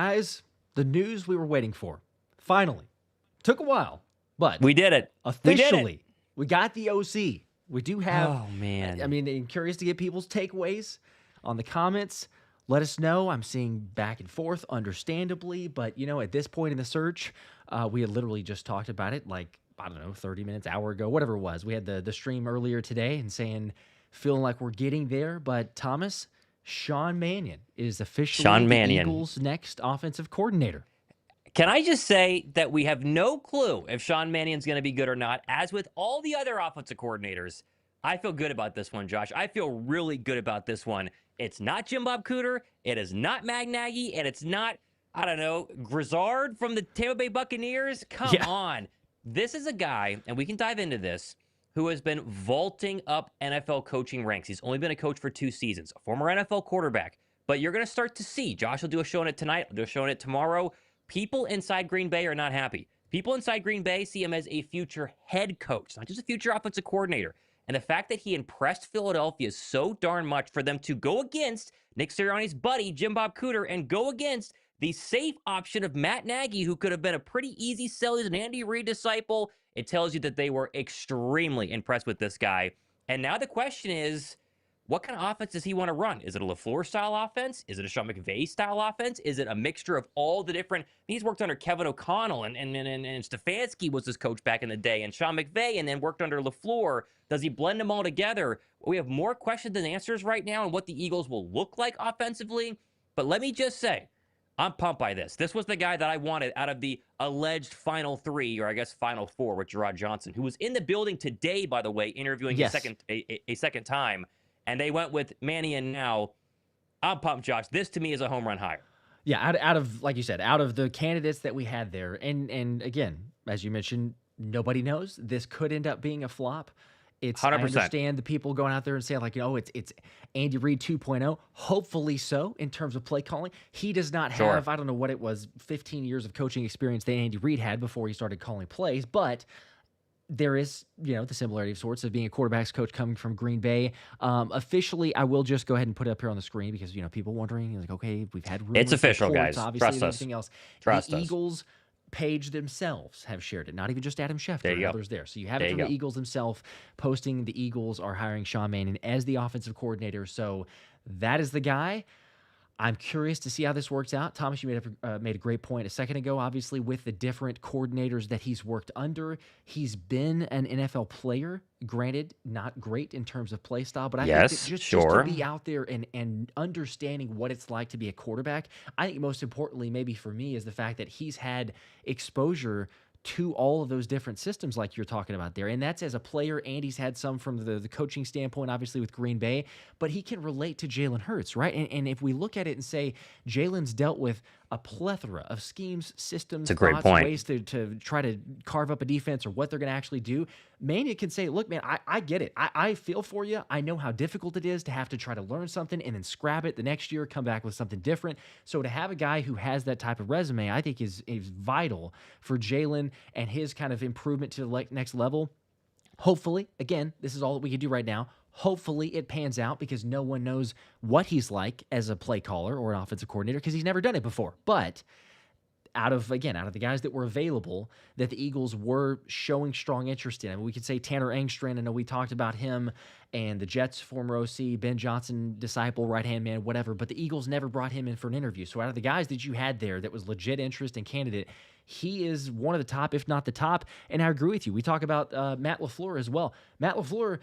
guys, the news we were waiting for. Finally. Took a while, but we did it. Officially, we got the OC. We do have. Oh, man. I mean, I'm curious to get people's takeaways on the comments. Let us know. I'm seeing back and forth, understandably, but at this point in the search, we had literally just talked about it like, I don't know, 30 minutes, hour ago, whatever it was. We had the stream earlier today and saying, feeling like we're getting there. But Thomas, Sean Mannion is officially the Eagles' next offensive coordinator. Can I just say that we have no clue if Sean Mannion's going to be good or not? As with all the other offensive coordinators, I feel good about this one, Josh. I feel really good about this one. It's not Jim Bob Cooter. It is not Matt Nagy. And it's not, I don't know, Grizzard from the Tampa Bay Buccaneers. Come on. This is a guy, and we can dive into this, who has been vaulting up NFL coaching ranks. He's only been a coach for 2 seasons, a former NFL quarterback. But you're going to start to see, Josh will do a show on it tonight. I'll do a show on it tomorrow. People inside Green Bay are not happy. People inside Green Bay see him as a future head coach, not just a future offensive coordinator. And the fact that he impressed Philadelphia so darn much for them to go against Nick Sirianni's buddy, Jim Bob Cooter, and go against the safe option of Matt Nagy, who could have been a pretty easy sell. He's an Andy Reid disciple. It tells you that they were extremely impressed with this guy. And now the question is, what kind of offense does he want to run? Is it a LaFleur-style offense? Is it a Sean McVay-style offense? Is it a mixture of all the different... He's worked under Kevin O'Connell, and Stefanski was his coach back in the day, and Sean McVay, and then worked under LaFleur. Does he blend them all together? We have more questions than answers right now on what the Eagles will look like offensively. But let me just say, I'm pumped by this. This was the guy that I wanted out of the alleged Final 3, or I guess Final 4, with Gerard Johnson, who was in the building today, by the way, interviewing a second time. And they went with Mannion now. I'm pumped, Josh. This, to me, is a home run hire. Yeah, out of, like you said, out of the candidates that we had there, and again, as you mentioned, nobody knows. This could end up being a flop. It's 100%. I understand the people going out there and saying, like, it's Andy Reid 2.0. Hopefully so, in terms of play calling. He does not have, I don't know what it was, 15 years of coaching experience that Andy Reid had before he started calling plays, but there is, the similarity of sorts of being a quarterback's coach coming from Green Bay. Officially, I will just go ahead and put it up here on the screen because, people wondering, like, okay, we've had rumors. It's official, reports, guys. Obviously, Trust us. Everything else. Trust the us. Eagles page themselves have shared it, not even just Adam Schefter and others there. So you have it from the Eagles themselves posting the Eagles are hiring Sean Mannion as the offensive coordinator. So that is the guy. I'm curious to see how this works out. Thomas, you made a great point a second ago. Obviously, with the different coordinators that he's worked under, he's been an NFL player. Granted, not great in terms of play style, but I think that just to be out there and understanding what it's like to be a quarterback, I think most importantly, maybe for me, is the fact that he's had exposure to all of those different systems like you're talking about there. And that's as a player, and he's had some from the coaching standpoint, obviously with Green Bay, but he can relate to Jalen Hurts, right? And if we look at it and say Jalen's dealt with a plethora of schemes, systems, thoughts, ways to try to carve up a defense or what they're going to actually do, Mannion can say, look, man, I get it. I feel for you. I know how difficult it is to have to try to learn something and then scrap it the next year, come back with something different. So to have a guy who has that type of resume, I think is vital for Jalen and his kind of improvement to the next level. Hopefully, again, this is all that we can do right now. Hopefully it pans out because no one knows what he's like as a play caller or an offensive coordinator because he's never done it before. But out of the guys that were available that the Eagles were showing strong interest in, I mean, we could say Tanner Engstrand. I know we talked about him and the Jets former OC, Ben Johnson, disciple, right-hand man, whatever, but the Eagles never brought him in for an interview. So out of the guys that you had there that was legit interest and candidate, he is one of the top, if not the top. And I agree with you. We talk about Matt LaFleur as well. Matt LaFleur,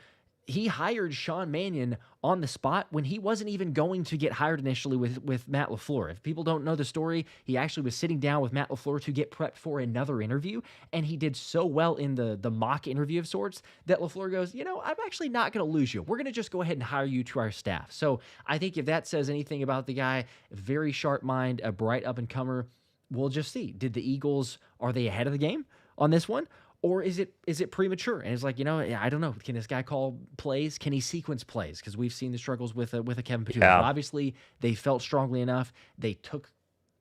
he hired Sean Mannion on the spot when he wasn't even going to get hired initially with Matt LaFleur. If people don't know the story, he actually was sitting down with Matt LaFleur to get prepped for another interview, and he did so well in the mock interview of sorts that LaFleur goes, I'm actually not going to lose you. We're going to just go ahead and hire you to our staff. So I think if that says anything about the guy, very sharp mind, a bright up-and-comer, we'll just see. Did the Eagles, are they ahead of the game on this one? Or is it premature? And it's like, I don't know. Can this guy call plays? Can he sequence plays? Because we've seen the struggles with a Kevin Petula. Yeah. Obviously, they felt strongly enough. They took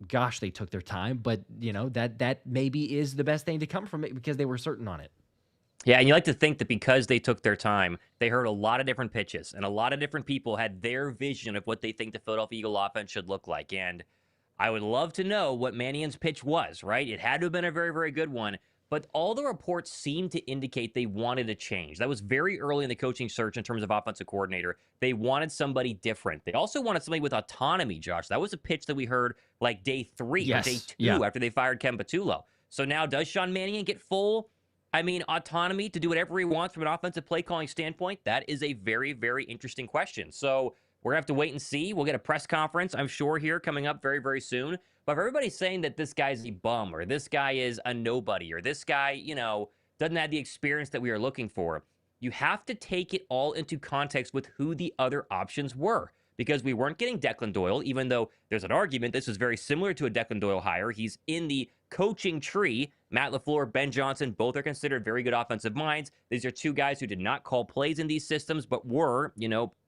their time. But, that maybe is the best thing to come from it because they were certain on it. Yeah, and you like to think that because they took their time, they heard a lot of different pitches, and a lot of different people had their vision of what they think the Philadelphia Eagle offense should look like. And I would love to know what Mannion's pitch was, right? It had to have been a very, very good one. But all the reports seem to indicate they wanted a change. That was very early in the coaching search in terms of offensive coordinator. They wanted somebody different. They also wanted somebody with autonomy, Josh. That was a pitch that we heard like day 3 or day 2 after they fired Ken Patullo. So now does Sean Mannion get full, autonomy to do whatever he wants from an offensive play calling standpoint? That is a very, very interesting question. So we're going to have to wait and see. We'll get a press conference, I'm sure, here coming up very, very soon. But if everybody's saying that this guy's a bum or this guy is a nobody or this guy, doesn't have the experience that we are looking for, you have to take it all into context with who the other options were. Because we weren't getting Declan Doyle, even though there's an argument this is very similar to a Declan Doyle hire. He's in the coaching tree. Matt LaFleur, Ben Johnson, both are considered very good offensive minds. These are two guys who did not call plays in these systems, but were,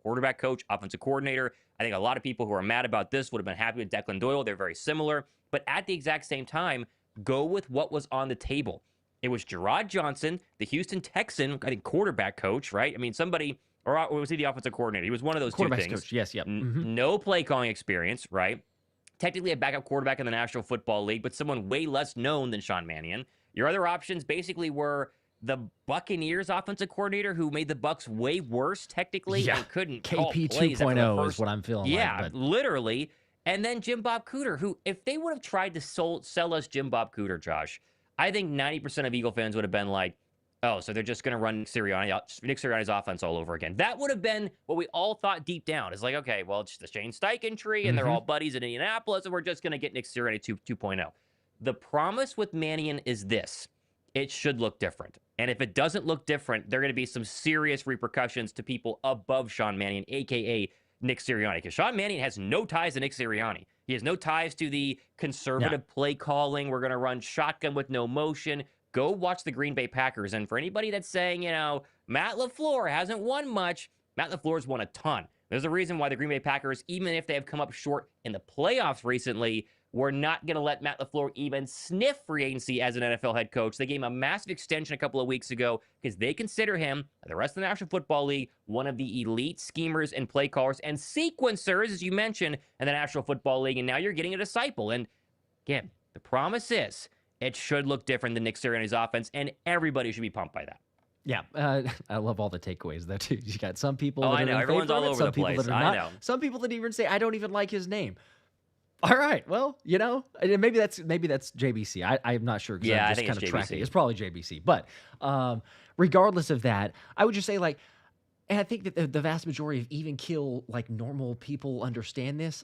quarterback coach, offensive coordinator. I think a lot of people who are mad about this would have been happy with Declan Doyle. They're very similar. But at the exact same time, go with what was on the table. It was Gerard Johnson, the Houston Texan, I think, quarterback coach, right? Somebody... Or was he the offensive coordinator? He was one of those two things. Coach, yes, yep. No play calling experience, right? Technically a backup quarterback in the National Football League, but someone way less known than Sean Mannion. Your other options basically were the Buccaneers offensive coordinator who made the Bucs way worse technically and couldn't call KP plays 2.0 is what I'm feeling like. Literally. And then Jim Bob Cooter, who, if they would have tried to sell us Jim Bob Cooter, Josh, I think 90% of Eagle fans would have been like, oh, so they're just going to run Nick Sirianni's offense all over again. That would have been what we all thought deep down. It's like, okay, well, it's the Shane Steichen tree, and they're all buddies in Indianapolis, and we're just going to get Nick Sirianni 2.0. The promise with Mannion is this. It should look different. And if it doesn't look different, there are going to be some serious repercussions to people above Sean Mannion, a.k.a. Nick Sirianni, because Sean Mannion has no ties to Nick Sirianni. He has no ties to the conservative play calling. We're going to run shotgun with no motion. Go watch the Green Bay Packers. And for anybody that's saying, Matt LaFleur hasn't won much, Matt LaFleur's won a ton. There's a reason why the Green Bay Packers, even if they have come up short in the playoffs recently, we're not going to let Matt LaFleur even sniff free agency as an NFL head coach. They gave him a massive extension a couple of weeks ago because they consider him, the rest of the National Football League, one of the elite schemers and play callers and sequencers, as you mentioned, in the National Football League. And now you're getting a disciple. And again, the promise is it should look different than Nick Sirianni's offense, and everybody should be pumped by that. Yeah, I love all the takeaways though too. You got some people. Oh, that I know. Everyone's all over the place. I know. Some people that even say, "I don't even like his name." All right, well, maybe that's JBC. I'm not sure. Yeah, I'm just I think kind it's of JBC. tracking. It's probably JBC. But regardless of that, I would just say and I think that the vast majority of even kill normal people understand this.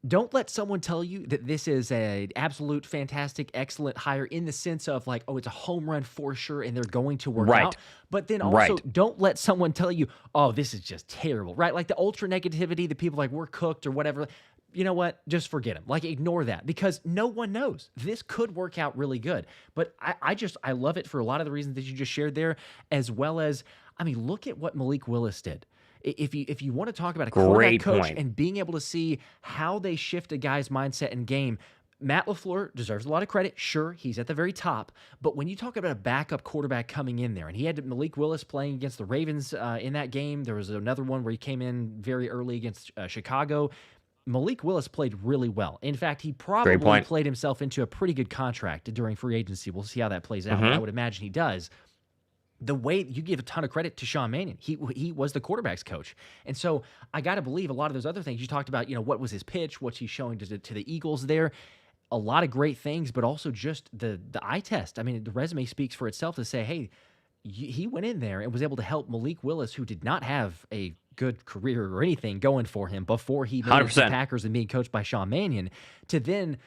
Don't let someone tell you that this is an absolute, fantastic, excellent hire in the sense of it's a home run for sure and they're going to work out. But then also don't let someone tell you, oh, this is just terrible, right? Like the ultra negativity, the people we're cooked or whatever. You know what? Just forget them. Ignore that because no one knows. This could work out really good. But I love it for a lot of the reasons that you just shared there, as well as, look at what Malik Willis did. If you want to talk about a quarterback coach and being able to see how they shift a guy's mindset and game, Matt LaFleur deserves a lot of credit. Sure, he's at the very top. But when you talk about a backup quarterback coming in there, and he had Malik Willis playing against the Ravens in that game. There was another one where he came in very early against Chicago. Malik Willis played really well. In fact, he probably played himself into a pretty good contract during free agency. We'll see how that plays out. I would imagine he does. The way you give a ton of credit to Sean Mannion, he was the quarterback's coach. And so I got to believe a lot of those other things you talked about, what was his pitch, what's he showing to the Eagles there, a lot of great things, but also just the eye test. The resume speaks for itself to say, hey, he went in there and was able to help Malik Willis, who did not have a good career or anything going for him before he made it to the Packers and being coached by Sean Mannion, to then,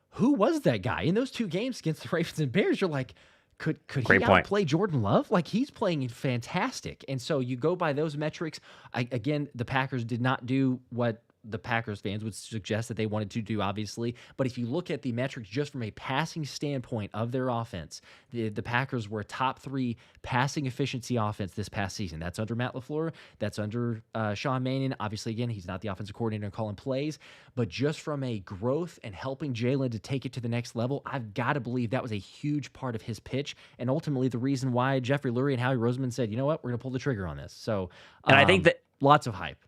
who was that guy? In those two games against the Ravens and Bears, you're like, Could he outplay Jordan Love? He's playing fantastic. And so you go by those metrics. Again, the Packers did not do what the Packers fans would suggest that they wanted to do, obviously. But if you look at the metrics just from a passing standpoint of their offense, the Packers were a top 3 passing efficiency offense this past season. That's under Matt LaFleur. That's under Sean Mannion. Obviously, again, he's not the offensive coordinator and calling plays. But just from a growth and helping Jalen to take it to the next level, I've got to believe that was a huge part of his pitch. And ultimately, the reason why Jeffrey Lurie and Howie Roseman said, you know what, we're going to pull the trigger on this. So, and I think that lots of hype.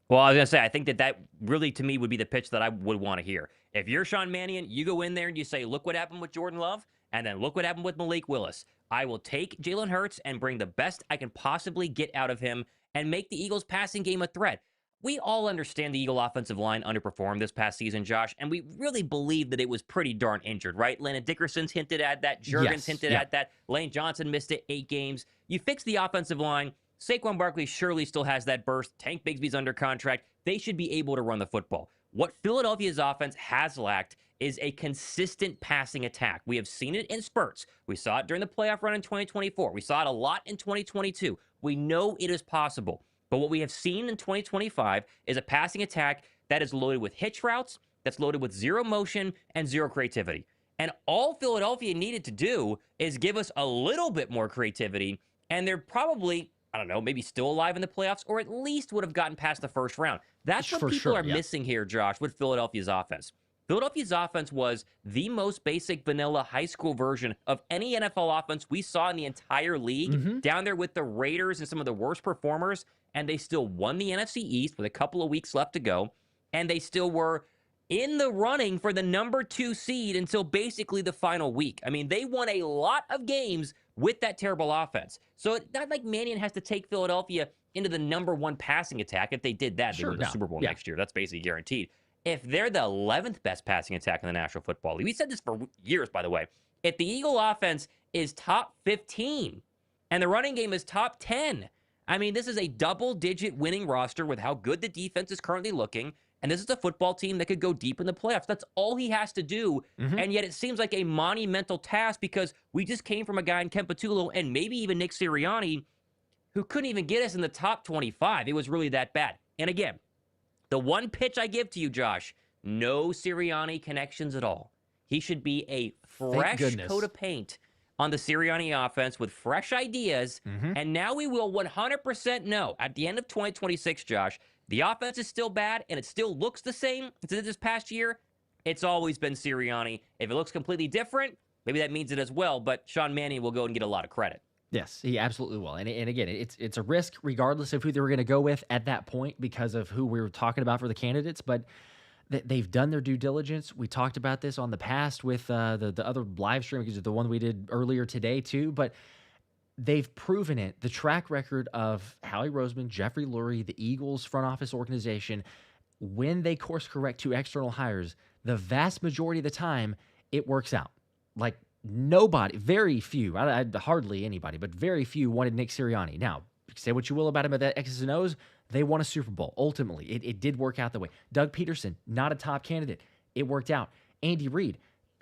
Well, I was going to say, I think that really, to me, would be the pitch that I would want to hear. If you're Sean Mannion, you go in there and you say, look what happened with Jordan Love, and then look what happened with Malik Willis. I will take Jalen Hurts and bring the best I can possibly get out of him and make the Eagles' passing game a threat. We all understand the Eagle offensive line underperformed this past season, Josh, and we really believe that it was pretty darn injured, right? Landon Dickerson's hinted at that. Juergens hinted at that. Lane Johnson missed it 8 games. You fix the offensive line. Saquon Barkley surely still has that burst. Tank Bigsby's under contract. They should be able to run the football. What Philadelphia's offense has lacked is a consistent passing attack. We have seen it in spurts. We saw it during the playoff run in 2024. We saw it a lot in 2022. We know it is possible. But what we have seen in 2025 is a passing attack that is loaded with hitch routes, that's loaded with zero motion and zero creativity. And all Philadelphia needed to do is give us a little bit more creativity, and they're probably, I don't know, maybe still alive in the playoffs, or at least would have gotten past the first round. That's what people are missing here, Josh, with Philadelphia's offense. Philadelphia's offense was the most basic vanilla high school version of any NFL offense we saw in the entire league, down there with the Raiders and some of the worst performers, and they still won the NFC East with a couple of weeks left to go, and they still were in the running for the number 2 seed until basically the final week. I mean, they won a lot of games with that terrible offense. So it's not like Mannion has to take Philadelphia into the number 1 passing attack. If they did that, they win the Super Bowl next year. That's basically guaranteed. If they're the 11th best passing attack in the National Football League, we said this for years, by the way, if the Eagle offense is top 15 and the running game is top 10, I mean, this is a double-digit winning roster with how good the defense is currently looking, and this is a football team that could go deep in the playoffs. That's all he has to do, and yet it seems like a monumental task because we just came from a guy in Ken Patullo and maybe even Nick Sirianni who couldn't even get us in the top 25. It was really that bad. And again, the one pitch I give to you, Josh, no Sirianni connections at all. He should be a fresh coat of paint on the Sirianni offense with fresh ideas, and now we will 100% know at the end of 2026, Josh, the offense is still bad, and it still looks the same as it did this past year. It's always been Sirianni. If it looks completely different, maybe that means it as well, but Sean Mannion will go and get a lot of credit. Yes, he absolutely will. And again, it's a risk regardless of who they were going to go with at that point because of who we were talking about for the candidates, but they've done their due diligence. We talked about this on the past with the other live stream, because of the one we did earlier today too, but they've proven it. The track record of Howie Roseman, Jeffrey Lurie, the Eagles front office organization, when they course correct to external hires, the vast majority of the time, it works out. Like nobody, very few, hardly anybody, but very few wanted Nick Sirianni. Now, say what you will about him at that X's and O's, they won a Super Bowl. Ultimately, it did work out that way. Doug Peterson, not a top candidate. It worked out. Andy Reid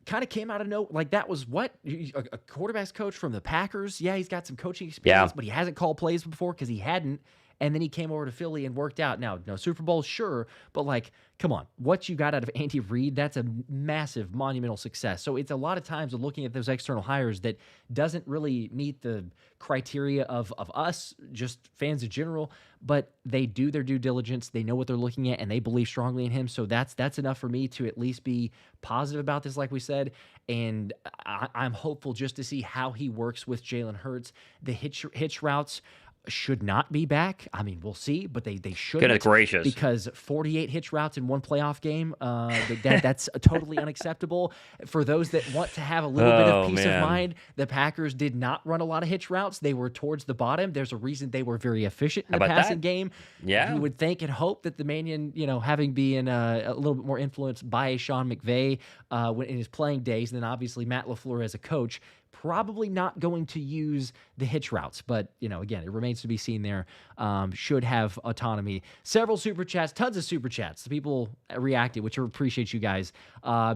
kind of came out of nowhere. Like that was what? A quarterback's coach from the Packers. Yeah, he's got some coaching experience, but he hasn't called plays before because he hadn't. And then he came over to Philly and worked out. Now, no Super Bowl, sure, but like, come on. What you got out of Andy Reid, that's a massive, monumental success. So it's a lot of times looking at those external hires that doesn't really meet the criteria of us, just fans in general, but they do their due diligence. They know what they're looking at, and they believe strongly in him. So that's enough for me to at least be positive about this, like we said. And I'm hopeful just to see how he works with Jalen Hurts. The hitch routes should not be back. I mean, we'll see, but they should. Goodness gracious. Because 48 hitch routes in one playoff game, that's totally unacceptable. For those that want to have a little bit of peace of mind, the Packers did not run a lot of hitch routes. They were towards the bottom. There's a reason they were very efficient in the passing game. Yeah. You would think and hope that the Mannion, having been a little bit more influenced by Sean McVay in his playing days, and then obviously Matt LaFleur as a coach, probably not going to use the hitch routes, but again, it remains to be seen there. Should have autonomy. Several super chats, tons of super chats. The people reacted, which I appreciate you guys.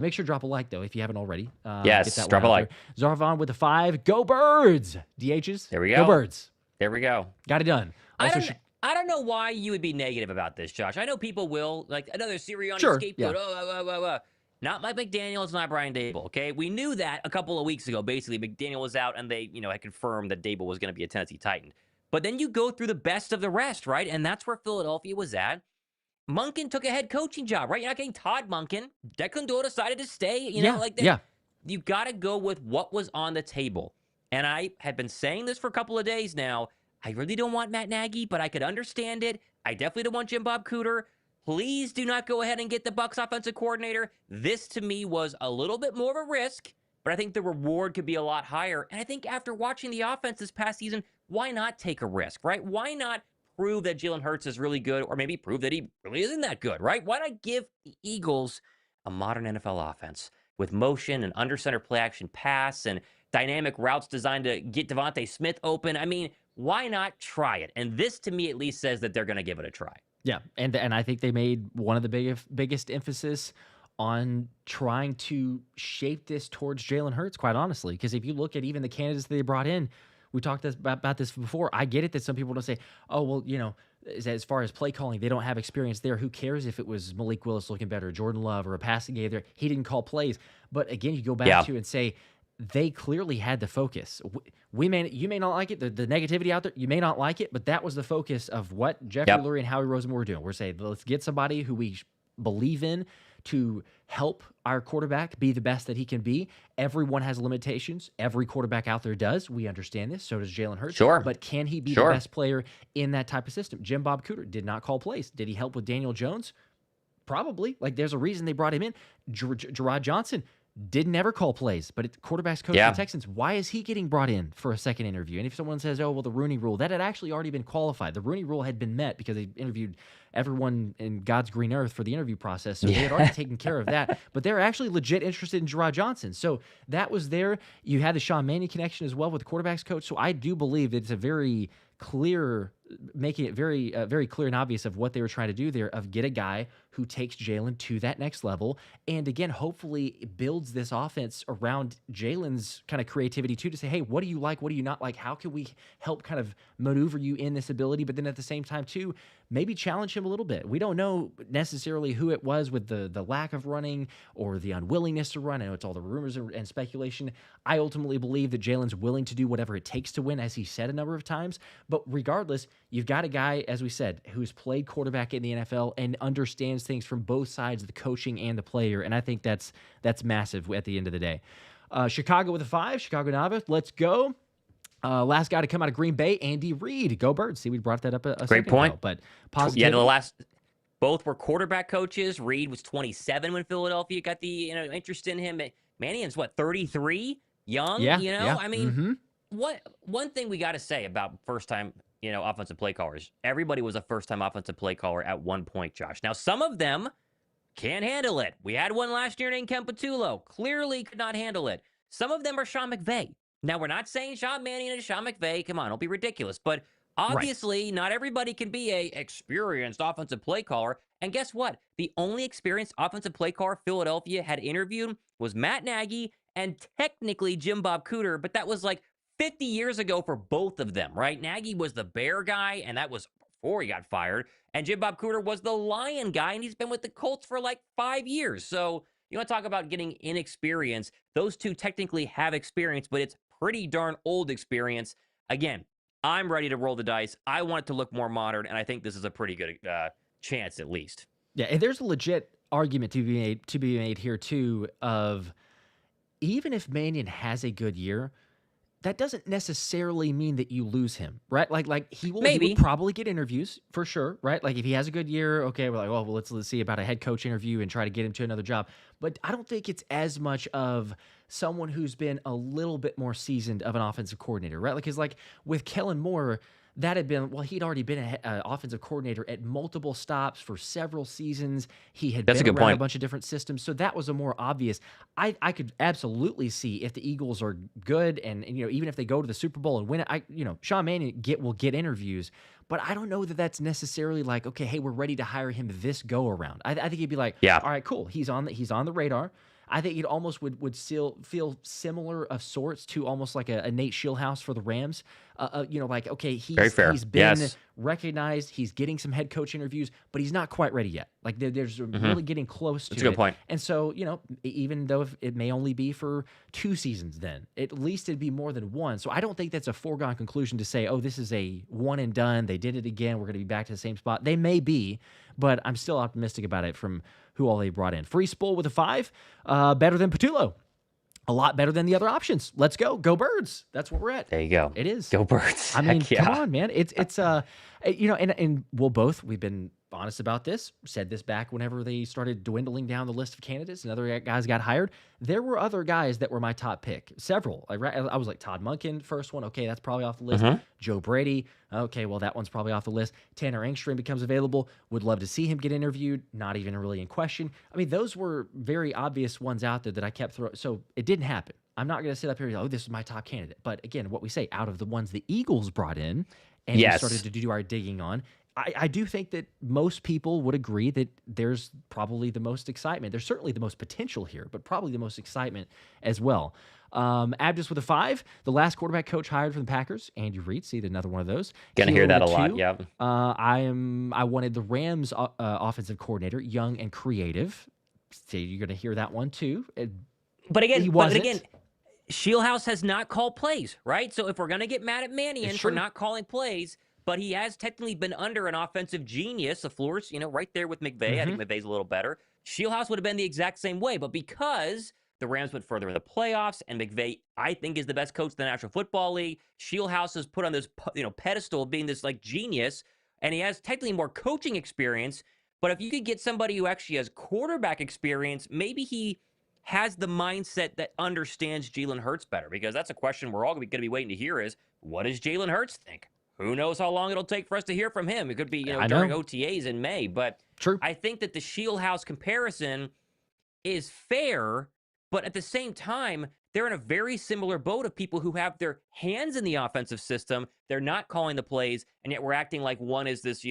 Make sure to drop a like though if you haven't already. Yes, drop a like. Zarvan with the 5. Go Birds. DHs. There we go. Go Birds. There we go. Got it done. Also, I don't know why you would be negative about this, Josh. I know people will, like another Sirianni scapegoat. Yeah. Not Mike McDaniel, not Brian Daboll, okay? We knew that a couple of weeks ago. Basically, McDaniel was out, and they, had confirmed that Daboll was going to be a Tennessee Titan. But then you go through the best of the rest, right? And that's where Philadelphia was at. Monken took a head coaching job, right? You're not getting Todd Monken. Declan Dore decided to stay, You got to go with what was on the table. And I have been saying this for a couple of days now. I really don't want Matt Nagy, but I could understand it. I definitely don't want Jim Bob Cooter. Please do not go ahead and get the Bucs offensive coordinator. This, to me, was a little bit more of a risk, but I think the reward could be a lot higher. And I think after watching the offense this past season, why not take a risk, right? Why not prove that Jalen Hurts is really good, or maybe prove that he really isn't that good, right? Why not give the Eagles a modern NFL offense with motion and under center play action pass and dynamic routes designed to get Devontae Smith open? I mean, why not try it? And this, to me, at least says that they're going to give it a try. Yeah, and I think they made one of the biggest emphasis on trying to shape this towards Jalen Hurts, quite honestly. Because if you look at even the candidates they brought in, we talked about this before. I get it that some people don't say, oh, well, you know, as far as play calling, they don't have experience there. Who cares if it was Malik Willis looking better, Jordan Love, or a passing game there? He didn't call plays. But again, you go back to and say, they clearly had the focus. You may not like it, the negativity out there, you may not like it, but that was the focus of what Jeffrey Lurie and Howie Roseman were doing. We're saying, let's get somebody who we believe in to help our quarterback be the best that he can be. Everyone has limitations. Every quarterback out there does. We understand this. So does Jalen Hurts. Sure. But can he be the best player in that type of system? Jim Bob Cooter did not call plays. Did he help with Daniel Jones? Probably. Like, there's a reason they brought him in. Gerard Johnson didn't ever call plays, but it's quarterback's coach of the Texans. Why is he getting brought in for a second interview? And if someone says, oh, well, the Rooney Rule, that had actually already been qualified. The Rooney Rule had been met because they interviewed everyone in God's green earth for the interview process, so they had already taken care of that. But they're actually legit interested in Gerard Johnson. So that was there. You had the Sean Mannion connection as well with the quarterback's coach. So I do believe that it's a very clear, making it very, very clear and obvious of what they were trying to do there, of get a guy who takes Jalen to that next level. And again, hopefully it builds this offense around Jalen's kind of creativity too, to say, hey, what do you like? What do you not like? How can we help kind of maneuver you in this ability? But then at the same time too, maybe challenge him a little bit. We don't know necessarily who it was with the lack of running or the unwillingness to run. I know it's all the rumors and speculation. I ultimately believe that Jalen's willing to do whatever it takes to win, as he said a number of times. But regardless, you've got a guy, as we said, who's played quarterback in the NFL and understands things from both sides of the coaching and the player. And I think that's massive at the end of the day. Chicago with a 5, Chicago Nava. Let's go. Last guy to come out of Green Bay, Andy Reid. Go Birds. See, we brought that up a Great point. ago, but positive. Yeah, both were quarterback coaches. Reid was 27 when Philadelphia got the interest in him. Mannion's 33, young. I mean, one thing we got to say about first time offensive play callers. Everybody was a first time offensive play caller at one point, Josh. Now some of them can't handle it. We had one last year named Ken Patullo. Clearly could not handle it. Some of them are Sean McVay. Now, we're not saying Sean Mannion is Sean McVay. Come on, don't be ridiculous. But obviously, not everybody can be a experienced offensive play caller. And guess what? The only experienced offensive play caller Philadelphia had interviewed was Matt Nagy and technically Jim Bob Cooter, but that was like 50 years ago for both of them, right? Nagy was the Bear guy, and that was before he got fired. And Jim Bob Cooter was the Lion guy, and he's been with the Colts for like 5 years. So you want to talk about getting inexperience. Those two technically have experience, but it's pretty darn old experience. Again, I'm ready to roll the dice. I want it to look more modern, and I think this is a pretty good chance at least. Yeah, and there's a legit argument to be made here too, of even if Mannion has a good year, that doesn't necessarily mean that you lose him, right? Like he will probably get interviews for sure, right? Like if he has a good year, okay, we're like, well, let's see about a head coach interview and try to get him to another job. But I don't think it's as much of someone who's been a little bit more seasoned of an offensive coordinator, right? Because like with Kellen Moore, that had been, well, he'd already been an offensive coordinator at multiple stops for several seasons. He had been around a bunch of different systems. So that was a more obvious. I could absolutely see if the Eagles are good and even if they go to the Super Bowl and win it, Sean Mannion will get interviews. But I don't know that that's necessarily like, okay, hey, we're ready to hire him this go around. I think he'd be like, all right, cool. He's on the radar. I think it almost would still feel similar of sorts to almost like a Nate Schillhouse for the Rams. Like, okay, he's been recognized. He's getting some head coach interviews, but he's not quite ready yet. Like there's really getting close to it. That's a good point. And so, even though it may only be for 2 seasons, then at least it'd be more than one. So I don't think that's a foregone conclusion to say, oh, this is a one and done. They did it again. We're going to be back to the same spot. They may be, but I'm still optimistic about it from who all they brought in. Free Spool with a 5, better than Patullo. a lot better than the other options. Let's go. Go Birds. That's where we're at. There you go. It is. Go Birds. I mean, Heck yeah. come on, man. It's and we've been honest about this, said this back whenever they started dwindling down the list of candidates and other guys got hired. There were other guys that were my top pick. Several. I was like Todd Monken, first one. Okay, that's probably off the list. Joe Brady. Okay, well, that one's probably off the list. Tanner Engstrom becomes available. Would love to see him get interviewed. Not even really in question. I mean, those were very obvious ones out there that I kept throwing. So it didn't happen. I'm not going to sit up here and go, oh, this is my top candidate. But again, what we say, out of the ones the Eagles brought in and we started to do our digging on, I do think that most people would agree that there's probably the most excitement. There's certainly the most potential here, but probably the most excitement as well. Abdus with a 5, the last quarterback coach hired from the Packers, Andy Reid. See, another one of those. Gonna hear that a lot. Yeah. I wanted the Rams offensive coordinator, young and creative. So you're going to hear that one too. But again, Shieldhouse has not called plays, right? So if we're going to get mad at Mannion for not calling plays, but he has technically been under an offensive genius, the floor's, right there with McVay. I think McVay's a little better. Shieldhouse would have been the exact same way, but because the Rams went further in the playoffs and McVay, I think, is the best coach in the National Football League, Shieldhouse is put on this, pedestal of being this like genius, and he has technically more coaching experience. But if you could get somebody who actually has quarterback experience, maybe he has the mindset that understands Jalen Hurts better, because that's a question we're all going to be waiting to hear is, what does Jalen Hurts think? Who knows how long it'll take for us to hear from him? It could be during OTAs in May. But I think that the Shieldhouse comparison is fair, but at the same time, they're in a very similar boat of people who have their hands in the offensive system. They're not calling the plays, and yet we're acting like one is this,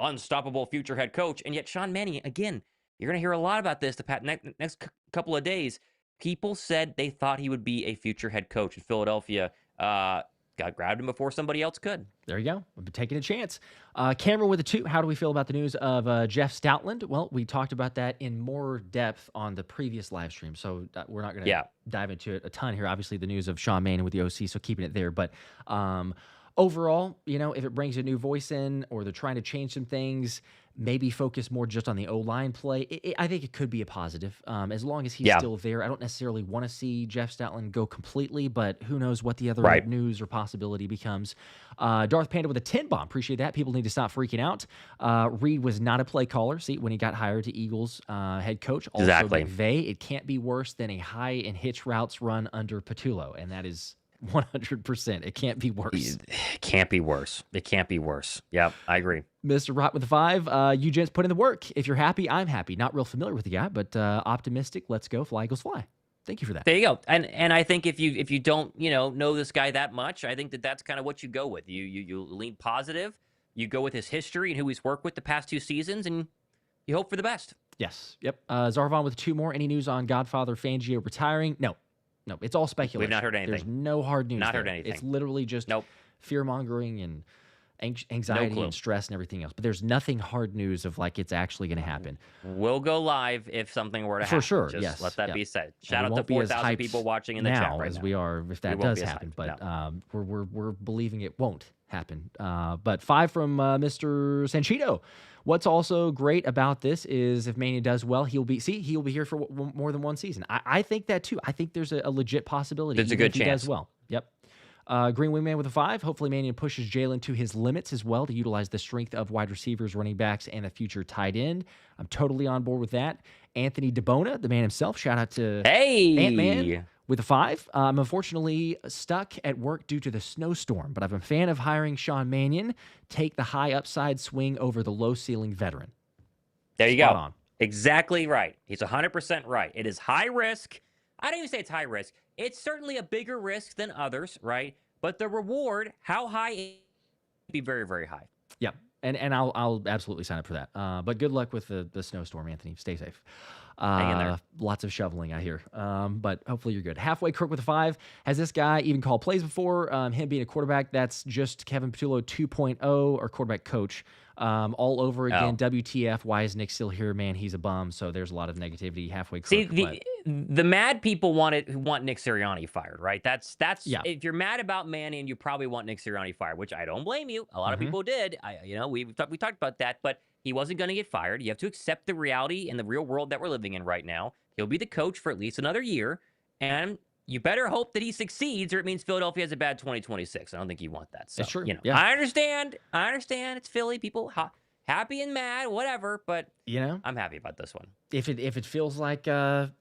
unstoppable future head coach. And yet Sean Mannion, again, you're going to hear a lot about this the next couple of days. People said they thought he would be a future head coach in Philadelphia. Grabbed him before somebody else could. There you go. We've been taking a chance. Cameron with a 2. How do we feel about the news of Jeff Stoutland? Well, we talked about that in more depth on the previous live stream, so we're not going to dive into it a ton here. Obviously, the news of Sean Mannion with the OC, so keeping it there. But overall, if it brings a new voice in or they're trying to change some things, maybe focus more just on the O-line play, I think it could be a positive. As long as he's still there, I don't necessarily want to see Jeff Stoutland go completely, but who knows what the other news or possibility becomes. Darth Panda with a 10 bomb. Appreciate that. People need to stop freaking out. Reed was not a play caller. See, when he got hired to Eagles head coach. Also, McVay, it can't be worse than a high and hitch routes run under Patullo, and that is 100%. It can't be worse. It can't be worse. It can't be worse. Yep, I agree. Mr. Rot with a 5. You gents put in the work. If you're happy, I'm happy. Not real familiar with the guy, but optimistic. Let's go. Fly Eagles fly. Thank you for that. There you go. And I think if you don't know this guy that much, I think that's kind of what you go with. You lean positive. You go with his history and who he's worked with the past 2 seasons, and you hope for the best. Yes. Yep. Zarvan with 2 more. Any news on Godfather Fangio retiring? No, it's all speculation. We've not heard anything. There's no hard news. Not heard anything. It's literally just fear-mongering and anxiety and stress and everything else. But there's nothing hard news of like it's actually going to happen. We'll go live if something were to happen. For sure, Just yes. let that be said. Shout out to 4,000 people watching in the chat right as now. we are if that does happen. But we're believing it won't happen. But 5 from Mr. Sanchito. What's also great about this is if Mannion does well, he'll be here for more than one season. I think that too. I think there's a legit possibility. There's a good chance. He does well. Yep. Green Wingman with a 5. Hopefully Mannion pushes Jalen to his limits as well to utilize the strength of wide receivers, running backs, and a future tight end. I'm totally on board with that. Anthony DiBona, the man himself. Shout out to Ant-Man with a 5. I'm unfortunately stuck at work due to the snowstorm, but I'm a fan of hiring Sean Mannion. Take the high upside swing over the low ceiling veteran. There you go. Exactly right. He's 100% right. It is high risk. I don't even say it's high risk. It's certainly a bigger risk than others, right? But the reward, how high? Be very, very high. Yeah, and I'll absolutely sign up for that. But good luck with the snowstorm, Anthony. Stay safe. Hang in there. Lots of shoveling, I hear. But hopefully you're good. Halfway Crook with a 5. Has this guy even called plays before? Him being a quarterback, that's just Kevin Patullo 2.0 or quarterback coach. All over again. WTF? Why is Nick still here? Man, he's a bum. So there's a lot of negativity. Halfway Crook. See, the mad people want Nick Sirianni fired, right? That's if you're mad about Mannion, you probably want Nick Sirianni fired, which I don't blame you. A lot of people did. We talked about that, but he wasn't going to get fired. You have to accept the reality and the real world that we're living in right now. He'll be the coach for at least another year. and you better hope that he succeeds, or it means Philadelphia has a bad 2026. I don't think you want that. So, It's true. you know, Yeah. I understand. It's Philly. People happy and mad, whatever. But I'm happy about this one. If it feels like and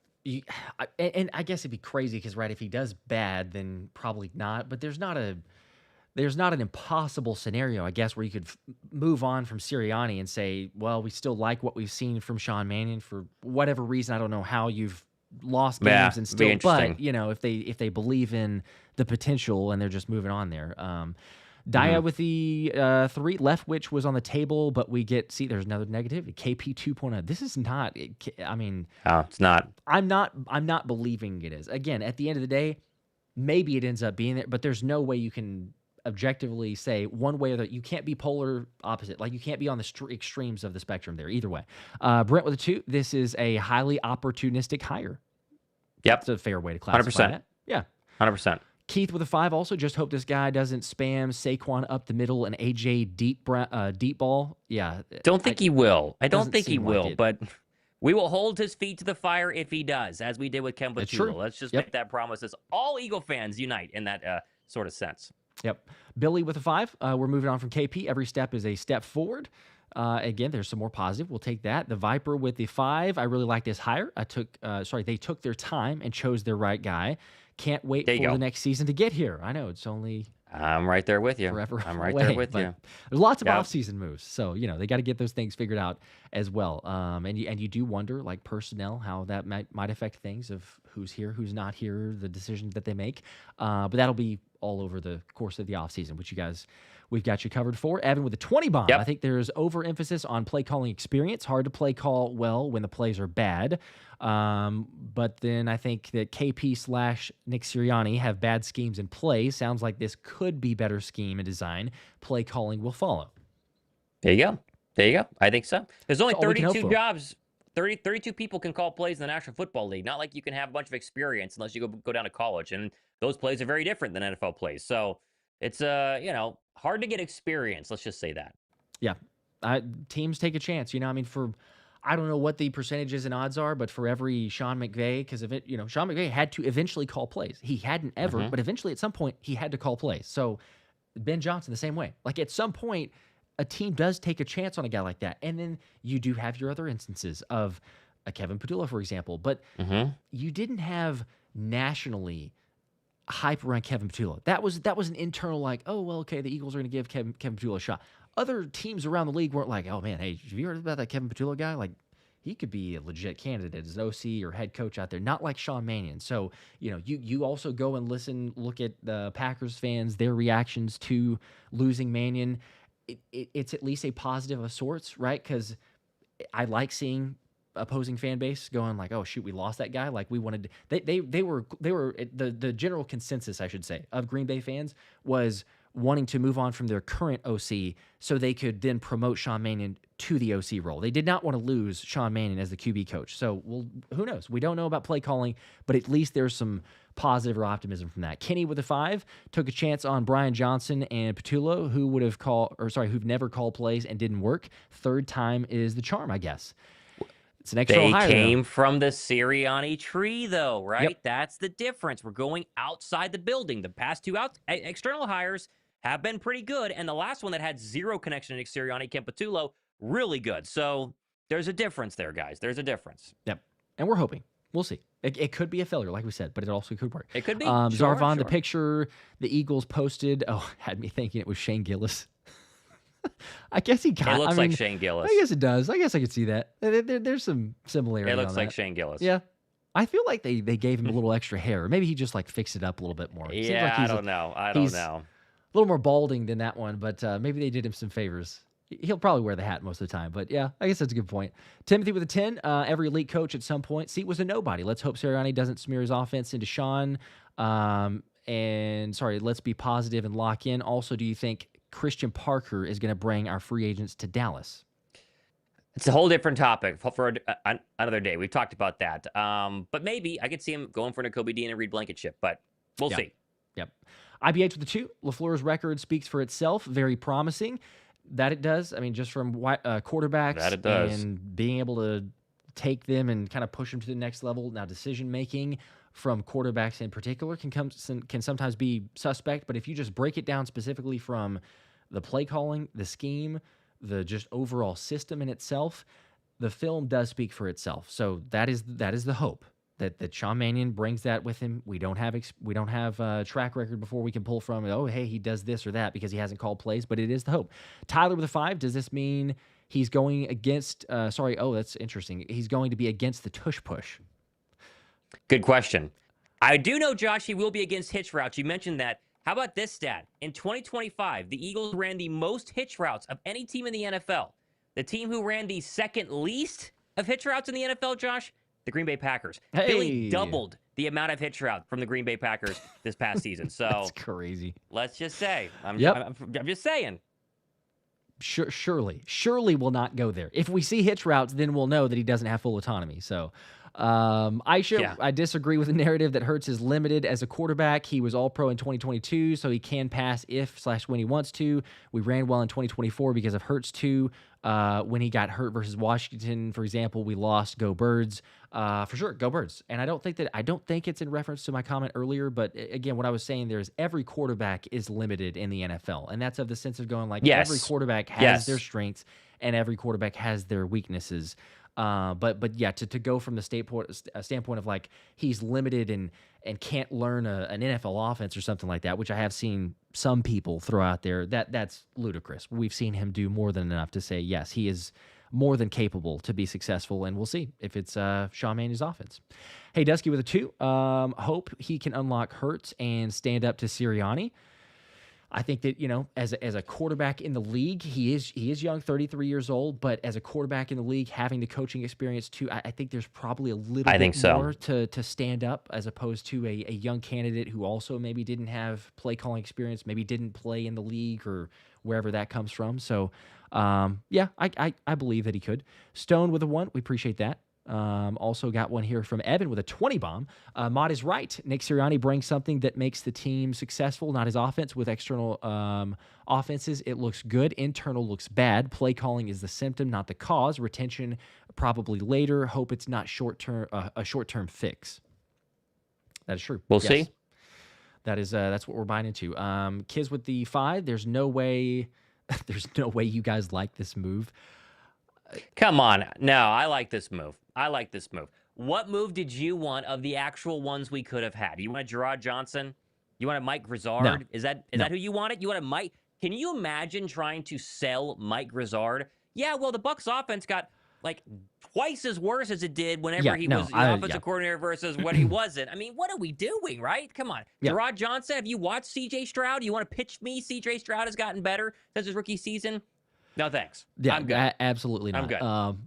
I guess it'd be crazy because if he does bad, then probably not. But there's not an impossible scenario, I guess, where you could move on from Sirianni and say, well, we still like what we've seen from Sean Mannion for whatever reason. I don't know how you've lost games and still, but if they believe in the potential and they're just moving on there. Daya with the 3 left, which was on the table, but there's another negativity. KP 2.0. This is not. It's not. I'm not believing it is. Again, at the end of the day, maybe it ends up being there, but there's no way you can objectively say one way or the. You can't be polar opposite. Like you can't be on the extremes of the spectrum there. Either way. Brent with a 2. This is a highly opportunistic hire. Yep, it's a fair way to classify 100%. that. Yeah, 100%. Keith with a 5 also. Just hope this guy doesn't spam Saquon up the middle and AJ deep ball. Yeah. Don't think he will. I don't think he will, like but we will hold his feet to the fire if he does, as we did with Kemba Tula. Let's just make that promise as all Eagle fans unite in that sort of sense. Yep. Billy with a 5. We're moving on from KP. Every step is a step forward. Again, there's some more positive. We'll take that. The Viper with the 5. I really like this hire. They took their time and chose their right guy. Can't wait for the next season to get here. I know it's only. I'm right there with you. Forever I'm right away, there with you. There's lots of off-season moves, so they got to get those things figured out as well. And you do wonder, like personnel, how that might affect things of who's here, who's not here, the decisions that they make. But that'll be all over the course of the offseason, which we've got you covered for. Evan with a 20 bomb. I think there's overemphasis on play calling experience. Hard to play call well when the plays are bad. But then I think that KP/Nick Sirianni have bad schemes in play. Sounds like this could be better scheme and design. Play calling will follow. There you go. I think so. There's only 32 jobs. 32 people can call plays in the National Football League. Not like you can have a bunch of experience unless you go down to college. And those plays are very different than NFL plays. So it's, hard to get experience. Let's just say that. Yeah. Teams take a chance. I don't know what the percentages and odds are, but for every Sean McVay, because Sean McVay had to eventually call plays. He hadn't ever, but eventually at some point he had to call plays. So Ben Johnson the same way. Like at some point, a team does take a chance on a guy like that, and then you do have your other instances of a Kevin Patullo, for example. But you didn't have nationally hype around Kevin Patullo. That was an internal like, oh well, okay, the Eagles are going to give Kevin Patullo a shot. Other teams around the league weren't like, oh man, hey, have you heard about that Kevin Patullo guy? Like, he could be a legit candidate as OC or head coach out there. Not like Sean Mannion. So, you also go and look at the Packers fans, their reactions to losing Mannion. It's at least a positive of sorts, right? Because I like seeing opposing fan base going like, oh shoot, we lost that guy. Like we wanted they were the general consensus, I should say, of Green Bay fans was wanting to move on from their current OC so they could then promote Sean Mannion to the OC role. They did not want to lose Sean Mannion as the QB coach. So, who knows? We don't know about play calling, but at least there's some positive or optimism from that. Kenny with a 5 took a chance on Brian Johnson and Patullo, who've never called plays and didn't work. Third time is the charm, I guess. It's an extra hire. They came from the Sirianni tree, though, right? Yep. That's the difference. We're going outside the building. The past 2 external hires have been pretty good, and the last one that had zero connection to Nick Sirianni, Ken Patullo, really good. So there's a difference there, guys. There's a difference. Yep. And we're hoping. We'll see. It could be a failure, like we said, but it also could work. It could be. Zarvon, the picture the Eagles posted, had me thinking it was Shane Gillis. I guess he got. It looks like Shane Gillis. I guess it does. I guess I could see that. There's some similarity. It looks on like that. Shane Gillis. Yeah. I feel like they gave him a little extra hair. Maybe he just like fixed it up a little bit more. Yeah, I don't know. I don't know. A little more balding than that one, but maybe they did him some favors. He'll probably wear the hat most of the time, but yeah, I guess that's a good point. Timothy with a 10. Every elite coach at some point. Seat was a nobody. Let's hope Sirianni doesn't smear his offense into Sean. Let's be positive and lock in. Also, do you think Christian Parker is going to bring our free agents to Dallas? It's a whole different topic for another day. We've talked about that. But maybe I could see him going for Nakobe Dean and Reed Blankenship, but we'll see. Yep. IBH with the 2. LaFleur's record speaks for itself. Very promising. That it does. I mean, just from quarterbacks that it does. And being able to take them and kind of push them to the next level. Now, decision making from quarterbacks in particular can sometimes be suspect, but if you just break it down specifically from the play calling, the scheme, the just overall system in itself, the film does speak for itself. So that is the hope that Sean Mannion brings that with him. We don't have a track record before we can pull from it. Oh, hey, he does this or that because he hasn't called plays, but it is the hope. Tyler with a 5. Does this mean he's going against? That's interesting. He's going to be against the tush push. Good question. I do know, Josh, he will be against hitch routes. You mentioned that. How about this stat? In 2025, the Eagles ran the most hitch routes of any team in the NFL. The team who ran the second least of hitch routes in the NFL, Josh, the Green Bay Packers. Hey. Billy doubled the amount of hitch route from the Green Bay Packers this past season. So that's crazy. Let's just say, I'm just saying. Surely will not go there. If we see hitch routes, then we'll know that he doesn't have full autonomy. So I disagree with the narrative that Hurts is limited as a quarterback. He was all-pro in 2022, so he can pass if/when he wants to. We ran well in 2024 because of Hurts too. When he got hurt versus Washington, for example, we lost. Go Birds. For sure, go Birds. And I don't think it's in reference to my comment earlier, but again, what I was saying there is every quarterback is limited in the NFL, and that's of the sense of going like every quarterback has their strengths and every quarterback has their weaknesses. But yeah, to go from the standpoint of like he's limited and can't learn an NFL offense or something like that, which I have seen some people throw out there, that's ludicrous. We've seen him do more than enough to say, yes, he is more than capable to be successful, and we'll see if it's Sean Mannion's offense. Hey, Dusky with a 2. Hope he can unlock Hurts and stand up to Sirianni. I think that, as a quarterback in the league, he is young, 33 years old, but as a quarterback in the league, having the coaching experience too, I think there's probably a little bit more to stand up as opposed to a young candidate who also maybe didn't have play calling experience, maybe didn't play in the league or wherever that comes from. So, I believe that he could. Stone with a 1. We appreciate that. Also got one here from Evan with a 20 bomb. Mott is right. Nick Sirianni brings something that makes the team successful, not his offense. With external offenses, it looks good. Internal looks bad. Play calling is the symptom, not the cause. Retention probably later. Hope it's not a short-term fix. That is true. We'll see. That's what we're buying into. Kids with the 5. There's no way you guys like this move. Come on. No, I like this move. What move did you want of the actual ones we could have had? You want a Gerard Johnson? You want a Mike Grizzard? No. Is that who you wanted? You want a Mike? Can you imagine trying to sell Mike Grizzard? Yeah, well, the Bucs offense got like twice as worse as it did whenever he was the offensive coordinator versus when he wasn't. I mean, what are we doing, right? Come on. Yeah. Gerard Johnson, have you watched C.J. Stroud? You want to pitch me C.J. Stroud has gotten better since his rookie season? No, thanks. Yeah, I'm good. Absolutely not. I'm good.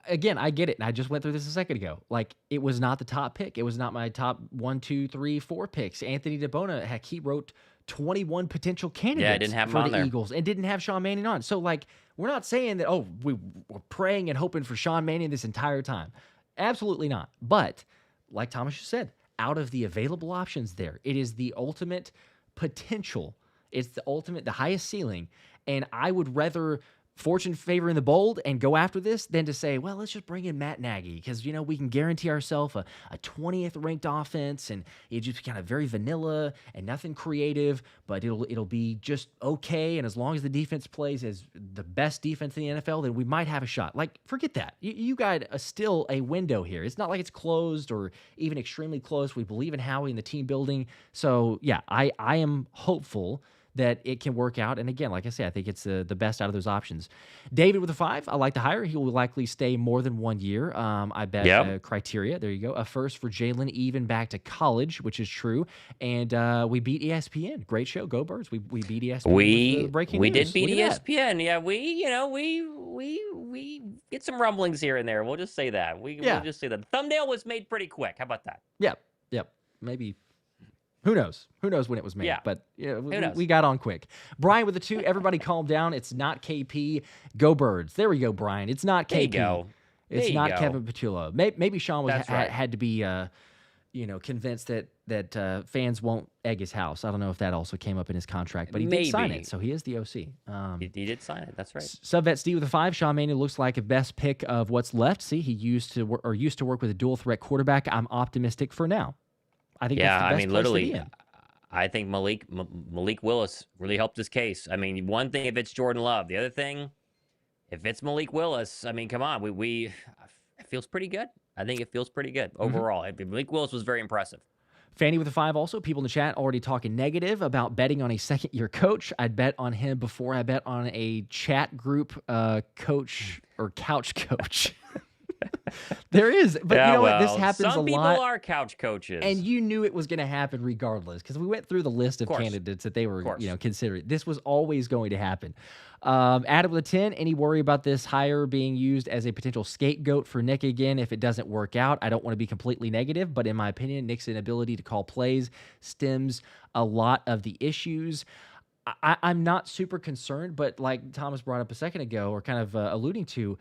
Again, I get it, and I just went through this a second ago. Like, it was not the top pick. It was not my top 1, 2, 3, 4 picks. Anthony DiBona, he wrote 21 potential candidates for the Eagles and didn't have Sean Mannion on. So, like, we're not saying that, we were praying and hoping for Sean Mannion this entire time. Absolutely not. But, like Thomas just said, out of the available options there, it is the ultimate potential. It's the highest ceiling. And I would rather fortune favor in the bold and go after this than to say, well, let's just bring in Matt Nagy because, we can guarantee ourselves a 20th ranked offense and it's just kind of very vanilla and nothing creative, but it'll be just okay. And as long as the defense plays as the best defense in the NFL, then we might have a shot. Like, forget that. You got still a window here. It's not like it's closed or even extremely close. We believe in Howie and the team building. So, yeah, I am hopeful that it can work out. And again, like I said, I think it's the best out of those options. David with a 5. I like the hire. He will likely stay more than 1 year. I bet criteria. There you go. A first for Jalen, even back to college, which is true. And we beat ESPN. Great show. Go Birds. We beat ESPN. We news. Did beat ESPN. Yeah, we get some rumblings here and there. We'll just say that. We'll just say that. The thumbnail was made pretty quick. How about that? Yep. Maybe. Who knows? Who knows when it was made? Yeah. But we got on quick. Brian with a 2. Everybody calm down. It's not KP. Go Birds. There we go, Brian. It's not KP. There you go. It's not Kevin Petullo. Maybe Sean had to be convinced that fans won't egg his house. I don't know if that also came up in his contract, but he did sign it, so he is the OC. He did sign it. That's right. Subvets D with a 5. Sean Mannion looks like a best pick of what's left. See, he used to work with a dual threat quarterback. I'm optimistic for now. I think that's the best place literally, to be in. I think Malik Willis really helped his case. I mean, one thing if it's Jordan Love, the other thing if it's Malik Willis. I mean, come on, it feels pretty good. I think it feels pretty good overall. Malik Willis was very impressive. Fanny with a 5 also. People in the chat already talking negative about betting on a second-year coach. I'd bet on him before I bet on a chat group coach or couch coach. There is. But you know what? This happens a lot. Some people are couch coaches. And you knew it was going to happen regardless because we went through the list of candidates that they were considering. This was always going to happen. Adam with a 10, any worry about this hire being used as a potential scapegoat for Nick again if it doesn't work out? I don't want to be completely negative, but in my opinion, Nick's inability to call plays stems a lot of the issues. I'm not super concerned, but like Thomas brought up a second ago or kind of alluding to,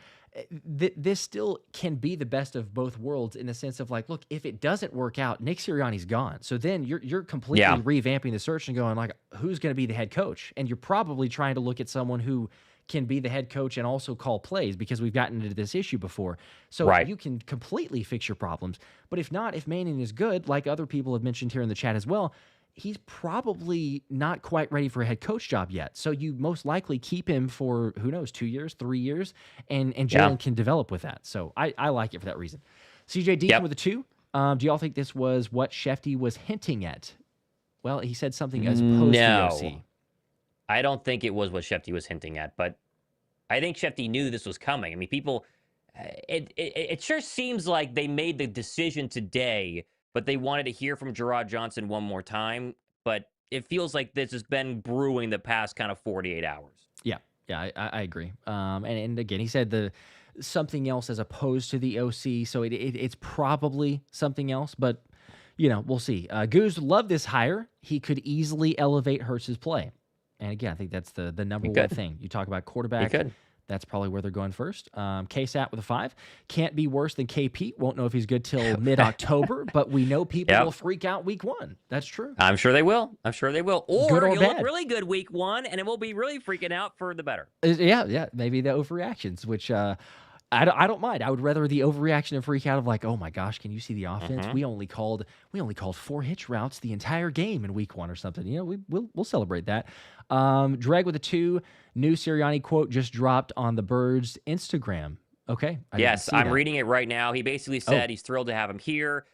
this still can be the best of both worlds in the sense of like, look, if it doesn't work out, Nick Sirianni's gone. So then you're completely revamping the search and going like, who's going to be the head coach? And you're probably trying to look at someone who can be the head coach and also call plays because we've gotten into this issue before. So you can completely fix your problems. But if not, if Mannion is good, like other people have mentioned here in the chat as well, he's probably not quite ready for a head coach job yet. So you most likely keep him for, who knows, 2 years, 3 years, and Jalen can develop with that. So I like it for that reason. CJ Deacon with a 2. Do y'all think this was what Shefty was hinting at? Well, he said something as opposed to OC. I don't think it was what Shefty was hinting at, but I think Shefty knew this was coming. I mean, people, it sure seems like they made the decision today, but they wanted to hear from Gerard Johnson one more time. But it feels like this has been brewing the past kind of 48 hours. Yeah, I agree. And again, he said something else as opposed to the OC, so it's probably something else, but we'll see. Goose loved this hire. He could easily elevate Hurts's play. And again, I think that's the number one thing. You talk about quarterback. That's probably where they're going first. KSAT with a 5. Can't be worse than KP. Won't know if he's good till mid-October, but we know people will freak out week 1. That's true. I'm sure they will. Or you'll look really good week 1, and it will be really freaking out for the better. Yeah. Maybe the overreactions, which I don't mind. I would rather the overreaction and freak out of like, oh my gosh, can you see the offense? We only called 4 hitch routes the entire game in week 1 or something. We'll celebrate that. Drag with a 2. New Sirianni quote just dropped on the Birds Instagram. Okay. Yes, I'm reading it right now. He basically said he's thrilled to have him here.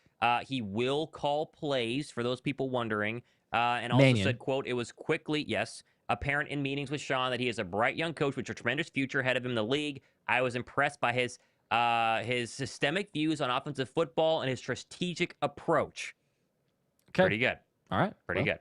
He will call plays for those people wondering. And also Mannion said, quote, it was quickly, apparent in meetings with Sean that he is a bright young coach with a tremendous future ahead of him in the league. I was impressed by his systemic views on offensive football and his strategic approach. Okay. Pretty good. All right. Pretty good.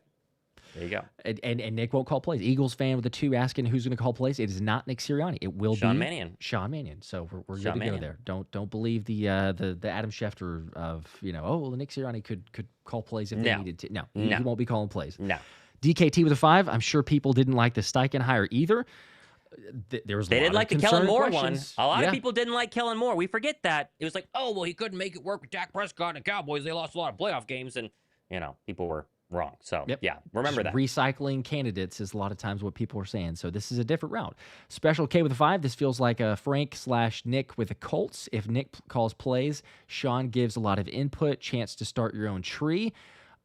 There you go. And Nick won't call plays. Eagles fan with a 2 asking who's going to call plays. It is not Nick Sirianni. It will Sean be Mannion. Sean Mannion. So we're good to go there. Don't believe the Adam Schefter of Nick Sirianni could call plays if they needed to. No, he won't be calling plays. No. DKT with a 5. I'm sure people didn't like the Steichen hire either. There was they didn't like the Kellen Moore one. A lot of people didn't like Kellen Moore. We forget that. It was like, he couldn't make it work with Dak Prescott and the Cowboys. They lost a lot of playoff games, and people were wrong. So remember that. Recycling candidates is a lot of times what people are saying. So this is a different route. Special K with a 5. This feels like a Frank/Nick with the Colts. If Nick calls plays, Sean gives a lot of input, chance to start your own tree.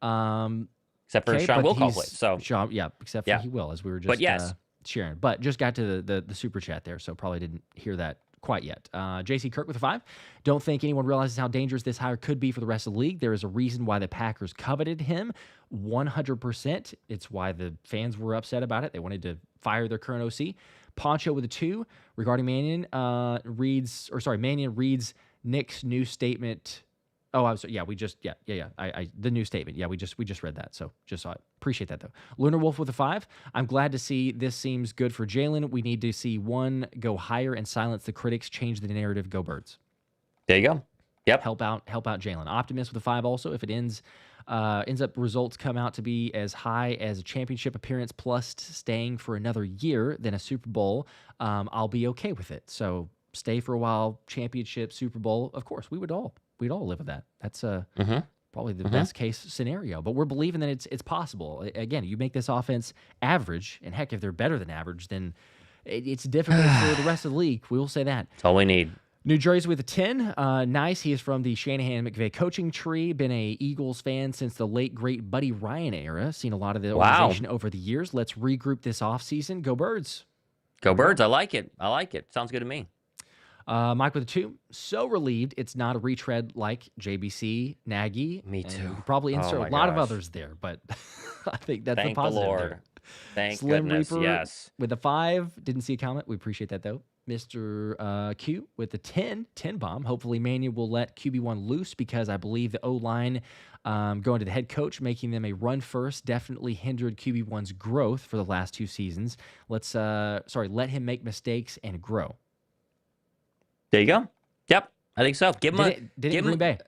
Except for Sean will call plays. So Sean, except for he will, as we were just sharing. But just got to the super chat there, so probably didn't hear that quite yet. JC Kirk with a 5. Don't think anyone realizes how dangerous this hire could be for the rest of the league. There is a reason why the Packers coveted him 100%. It's why the fans were upset about it. They wanted to fire their current OC. Poncho with a 2 regarding Mannion. Mannion reads Nick's new statement. Oh, I'm sorry. Yeah, we just the new statement. Yeah, we just read that. So just saw it. Appreciate that though. Lunar Wolf with a 5. I'm glad to see this seems good for Jalen. We need to see one go higher and silence the critics, change the narrative, go Birds. There you go. Yep. Help out Jalen. Optimist with a 5 also. If it ends up results come out to be as high as a championship appearance plus staying for another year than a Super Bowl, I'll be okay with it. So stay for a while, championship, Super Bowl. Of course, we'd all live with that. That's probably the best case scenario. But we're believing that it's possible. Again, you make this offense average, and heck, if they're better than average, then it's difficult for the rest of the league. We will say that. That's all we need. New Jersey with a 10. Nice. He is from the Shanahan-McVay coaching tree. Been a Eagles fan since the late, great Buddy Ryan era. Seen a lot of the organization over the years. Let's regroup this offseason. Go Birds. Go Birds. I like it. Sounds good to me. Mike with a 2. So relieved it's not a retread like JBC, Nagy. Me too. You could probably insert a lot of others there, but I think that's the positive. Thank the Lord. There. Thank Slim goodness. Reaper Yes. with a 5. Didn't see a comment. We appreciate that, though. Mr. Q with the 10 bomb. Hopefully, Mannion will let QB1 loose because I believe the O-line going to the head coach, making them a run first, definitely hindered QB1's growth for the last 2 seasons. Let him make mistakes and grow. There you go. Yep, I think so. Give him Green Bay.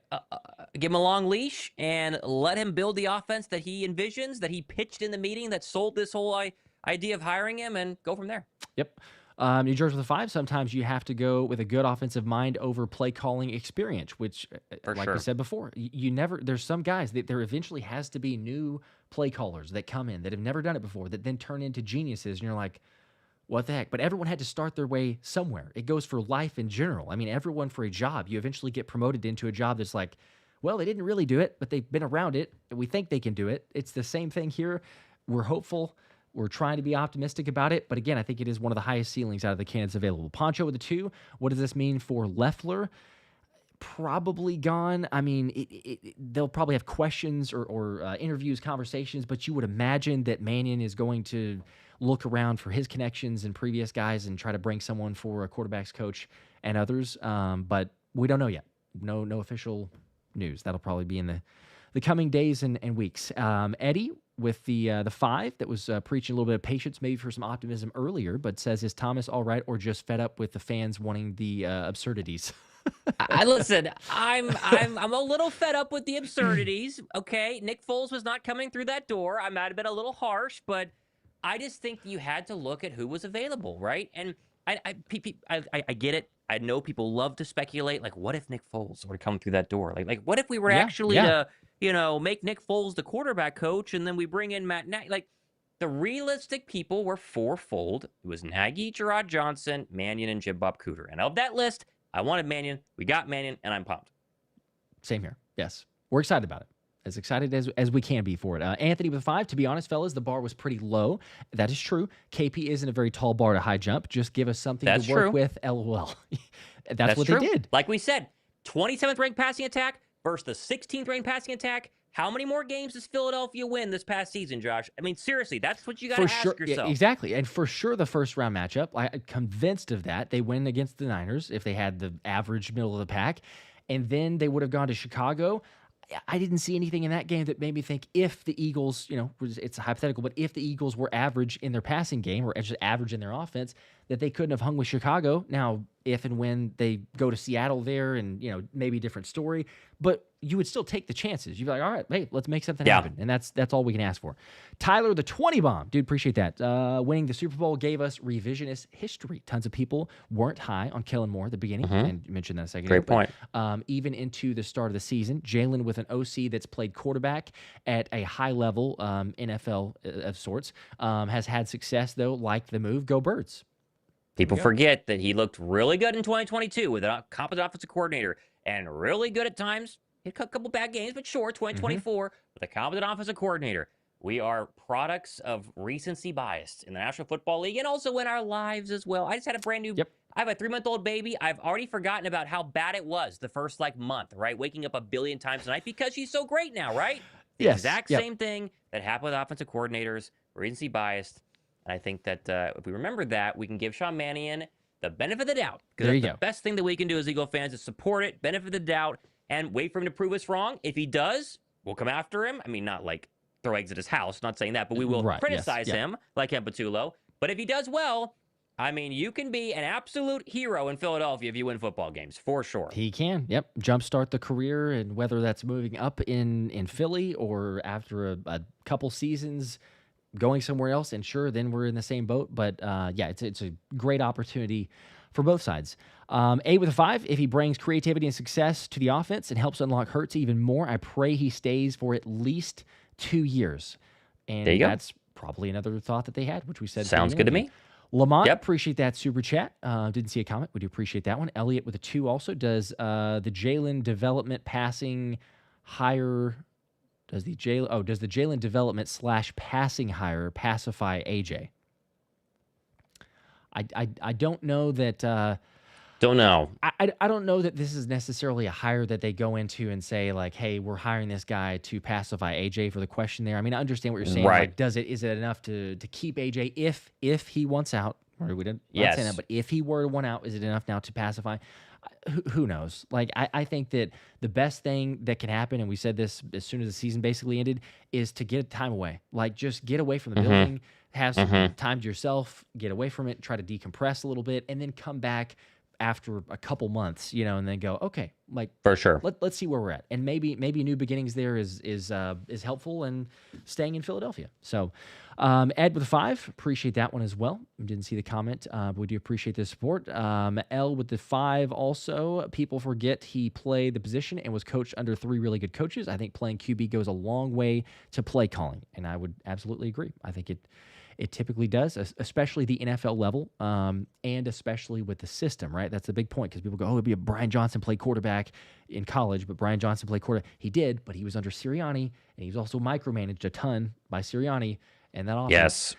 Give him a long leash and let him build the offense that he envisions, that he pitched in the meeting, that sold this whole idea of hiring him, and go from there. Yep. New Jersey with a 5. Sometimes you have to go with a good offensive mind over play calling experience, which, we said before, you never. There's some guys that there eventually has to be new play callers that come in that have never done it before that then turn into geniuses, and you're like, what the heck? But everyone had to start their way somewhere. It goes for life in general. I mean, everyone for a job, you eventually get promoted into a job that's like, well, they didn't really do it, but they've been around it, and we think they can do it. It's the same thing here. We're hopeful. We're trying to be optimistic about it. But again, I think it is one of the highest ceilings out of the candidates available. Poncho with a 2. What does this mean for Leffler? Probably gone. I mean, they'll probably have questions or interviews, conversations, but you would imagine that Mannion is going to look around for his connections and previous guys and try to bring someone for a quarterback's coach and others. But we don't know yet. No official news. That'll probably be in the coming days and weeks. Eddie with the 5 that was preaching a little bit of patience, maybe for some optimism earlier, but says, is Thomas all right or just fed up with the fans wanting the absurdities? Listen, I'm a little fed up with the absurdities. Okay, Nick Foles was not coming through that door. I might have been a little harsh, but I just think you had to look at who was available, right? And I get it. I know people love to speculate. Like, what if Nick Foles were to come through that door? Like what if we were to, make Nick Foles the quarterback coach, and then we bring in Matt Nagy? Like, the realistic people were fourfold. It was Nagy, Gerard Johnson, Mannion, and Jim Bob Cooter. And of that list, I wanted Mannion. We got Mannion, and I'm pumped. Same here. Yes, we're excited about it. As excited as we can be for it. Anthony with 5. To be honest, fellas, the bar was pretty low. That is true. KP isn't a very tall bar to high jump. Just give us something to work with. LOL. That's what true. They did. Like we said, 27th ranked passing attack versus the 16th ranked passing attack. How many more games does Philadelphia win this past season, Josh? I mean, seriously, that's what you got to ask yourself. Yeah, exactly. And for sure, the first round matchup, I'm convinced of that. They win against the Niners if they had the average middle of the pack. And then they would have gone to Chicago. I didn't see anything in that game that made me think if the Eagles, it's hypothetical, but if the Eagles were average in their passing game or just average in their offense, that they couldn't have hung with Chicago. Now, if and when they go to Seattle there and, maybe a different story, but you would still take the chances. You'd be like, all right, hey, let's make something happen. And that's all we can ask for. Tyler, the 20 bomb. Dude, appreciate that. Winning the Super Bowl gave us revisionist history. Tons of people weren't high on Kellen Moore at the beginning, and you mentioned that a second ago. Great point. Even into the start of the season, Jalen with an OC that's played quarterback at a high level, NFL of sorts, has had success, though, like the move. Go Birds. People forget that he looked really good in 2022 with a competent offensive coordinator and really good at times. He had a couple bad games, but sure, 2024 with a competent offensive coordinator. We are products of recency bias in the National Football League and also in our lives as well. I just had a brand new, I have a 3-month-old baby. I've already forgotten about how bad it was the first month, right? Waking up a billion times a night because she's so great now, right? The exact same thing that happened with offensive coordinators, recency biased. And I think that if we remember that, we can give Sean Mannion the benefit of the doubt. Because the best thing that we can do as Eagle fans is support it, benefit of the doubt, and wait for him to prove us wrong. If he does, we'll come after him. I mean, not like throw eggs at his house, not saying that, but we will criticize him like Empatullo. But if he does well, I mean, you can be an absolute hero in Philadelphia if you win football games, for sure. He can, jumpstart the career, and whether that's moving up in Philly or after a couple seasons going somewhere else, and sure, then we're in the same boat. But it's a great opportunity for both sides. A with a 5. If he brings creativity and success to the offense and helps unlock Hurts even more, I pray he stays for at least 2 years. And There you go. that's probably another thought that they had, which we said. Sounds good to me. Lamont, Yep. appreciate that super chat. Didn't see a comment. We do appreciate that one. Elliot with a 2 also. Does the Jalen development passing hire... Does the Jalen development / passing hire pacify AJ? I don't know that... Don't know. I don't know that this is necessarily a hire that they go into and say, like, hey, we're hiring this guy to pacify AJ for the question there. I mean, I understand what you're saying. Right. Like, is it enough to keep AJ if he wants out? Or we didn't Yes. say that, but if he were to want out, is it enough now to pacify? Who knows? Like, I think that the best thing that can happen, and we said this as soon as the season basically ended, is to get time away. Like, just get away from the building, have some time to yourself, get away from it, try to decompress a little bit, and then come back after a couple months, and then go, okay, like, For sure. let's see where we're at, and maybe new beginnings there is helpful in staying in Philadelphia. So, Ed with a 5, appreciate that one as well. Didn't see the comment, but we do appreciate the support. L with the 5 also. People forget he played the position and was coached under 3 really good coaches. I think playing QB goes a long way to play calling, and I would absolutely agree. I think it typically does, especially the NFL level, and especially with the system, right? That's a big point, because people go, it'd be a Brian Johnson played quarterback in college, but Brian Johnson played quarterback. He did, but he was under Sirianni, and he was also micromanaged a ton by Sirianni and that offense.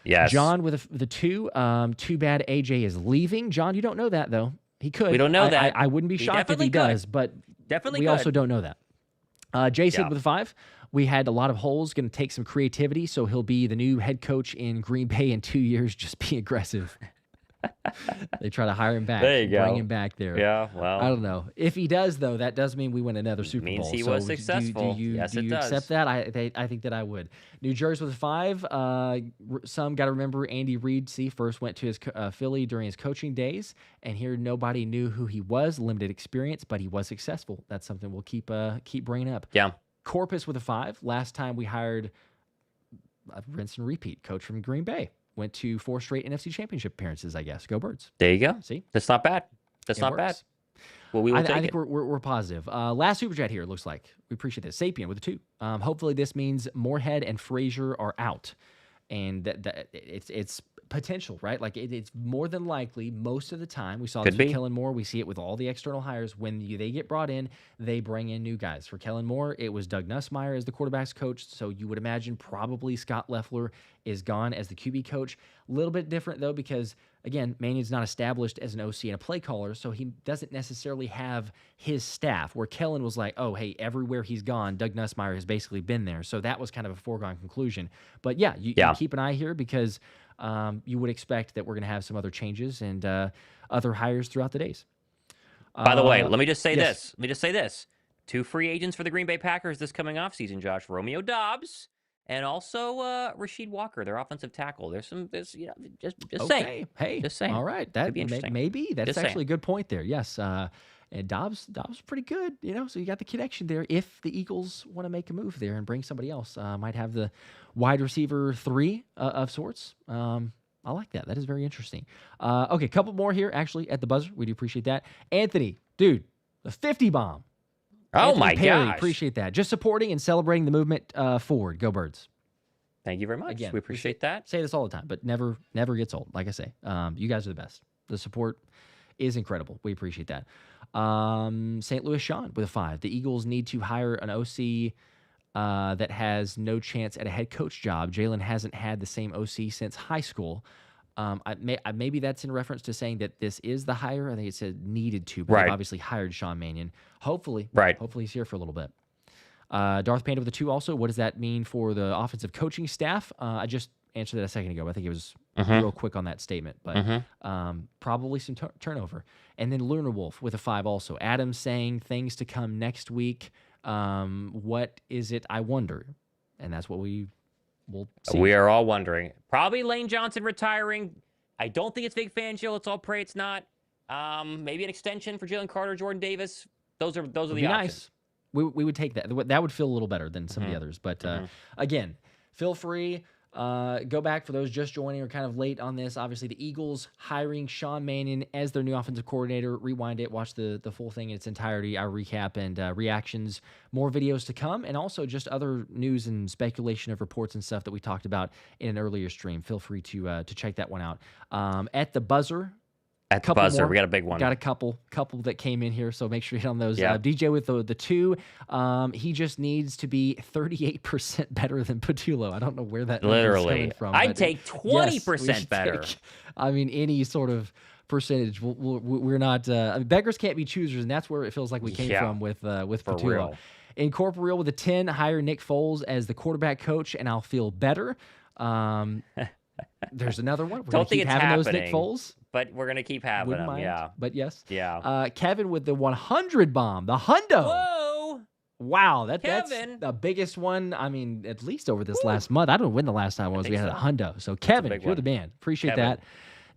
Yes. John with the 2. Too bad AJ is leaving. John, you don't know that, though. He could. We don't know that. I wouldn't be shocked if he does, but Definitely we could. also don't know that. Jason Yeah. with a 5. We had a lot of holes. Going to take some creativity, so he'll be the new head coach in Green Bay in 2 years. Just be aggressive. They try to hire him back. There you go. Bring him back there. Yeah, well. I don't know. If he does, though, that does mean we win another Super Means Bowl. he So was successful. Do you Yes, it does. accept that? I think that I would. New Jersey with a 5. Some got to remember Andy Reid. First went to his Philly during his coaching days, and here nobody knew who he was. Limited experience, but he was successful. That's something we'll keep bringing up. Yeah. Corpus with a 5. Last time we hired a rinse and repeat coach from Green Bay. Went to 4 straight NFC Championship appearances, I guess. Go Birds. There you go. See? That's not bad. That's It not works. bad. Well, we will take I think it. we're positive. Last super chat here, it looks like. We appreciate this. Sapien with a 2. Hopefully this means Moorhead and Frazier are out. And that it's potential, right? Like it's more than likely most of the time. We saw this Could with be. Kellen Moore. We see it with all the external hires. When they get brought in, they bring in new guys. For Kellen Moore, it was Doug Nussmeier as the quarterback's coach. So you would imagine probably Scott Loeffler is gone as the QB coach. A little bit different, though, because, again, Mannion's not established as an OC and a play caller, so he doesn't necessarily have his staff, where Kellen was like, oh, hey, everywhere he's gone, Doug Nussmeier has basically been there. So that was kind of a foregone conclusion. But, yeah, you keep an eye here, because you would expect that we're going to have some other changes and other hires throughout the days. By the way, let me just say yes. this. 2 free agents for the Green Bay Packers this coming off season, Josh. Romeo Dobbs and also Rasheed Walker, their offensive tackle. There's just saying. Hey, just saying. All right, that Could be interesting. maybe that's Just actually saying. a good point there. Yes, and Dobbs was pretty good, So you got the connection there. If the Eagles want to make a move there and bring somebody else, might have the wide receiver 3 of sorts. I like that. That is very interesting. Okay, a couple more here actually at the buzzer. We do appreciate that. Anthony, dude, the 50 bomb. Oh, Anthony my Perry, gosh. appreciate that. Just supporting and celebrating the movement forward. Go Birds. Thank you very much. Again, we appreciate that. Say this all the time, but never gets old. Like I say, you guys are the best. The support is incredible. We appreciate that. St. Louis Sean with a 5. The Eagles need to hire an OC that has no chance at a head coach job. Jalen hasn't had the same OC since high school. Maybe that's in reference to saying that this is the hire. I think it said needed to, but they've obviously hired Sean Mannion. Hopefully he's here for a little bit. Darth Panda with a 2 also. What does that mean for the offensive coaching staff? I just answered that a second ago. I think it was real quick on that statement, but probably some turnover. And then Lunar Wolf with a 5 also. Adam saying things to come next week. What is it? I wonder. And that's what we'll see. We are all wondering. Probably Lane Johnson retiring. I don't think it's Vic Fangio. Let's all pray it's not. Maybe an extension for Jalen Carter, Jordan Davis. Those are the options. Nice. We would take that. That would feel a little better than some of the others. But again, feel free. Go back for those just joining or kind of late on this. Obviously, the Eagles hiring Sean Mannion as their new offensive coordinator. Rewind it, watch the full thing in its entirety, our recap and reactions. More videos to come, and also just other news and speculation of reports and stuff that we talked about in an earlier stream. Feel free to check that one out. At the buzzer. At the buzzer, we got a big one. Got a couple that came in here, so make sure you hit on those. Yeah. DJ with the 2, he just needs to be 38% better than Patullo. I don't know where that number is coming from. I'd take 20% better. Any sort of percentage. We're not. Beggars can't be choosers, and that's where it feels like we came from with Patullo. Real. Incorporeal with a 10, hire Nick Foles as the quarterback coach, and I'll feel better. There's another one. We're going to keep having those Nick Foles. But we're going to keep having them, yeah. But yes. Yeah. Kevin with the 100 bomb, the hundo. Whoa. Wow, that's the biggest one, I mean, at least over this last month. I don't know when the last time was we had a hundo. So, Kevin, you're the man. Appreciate that.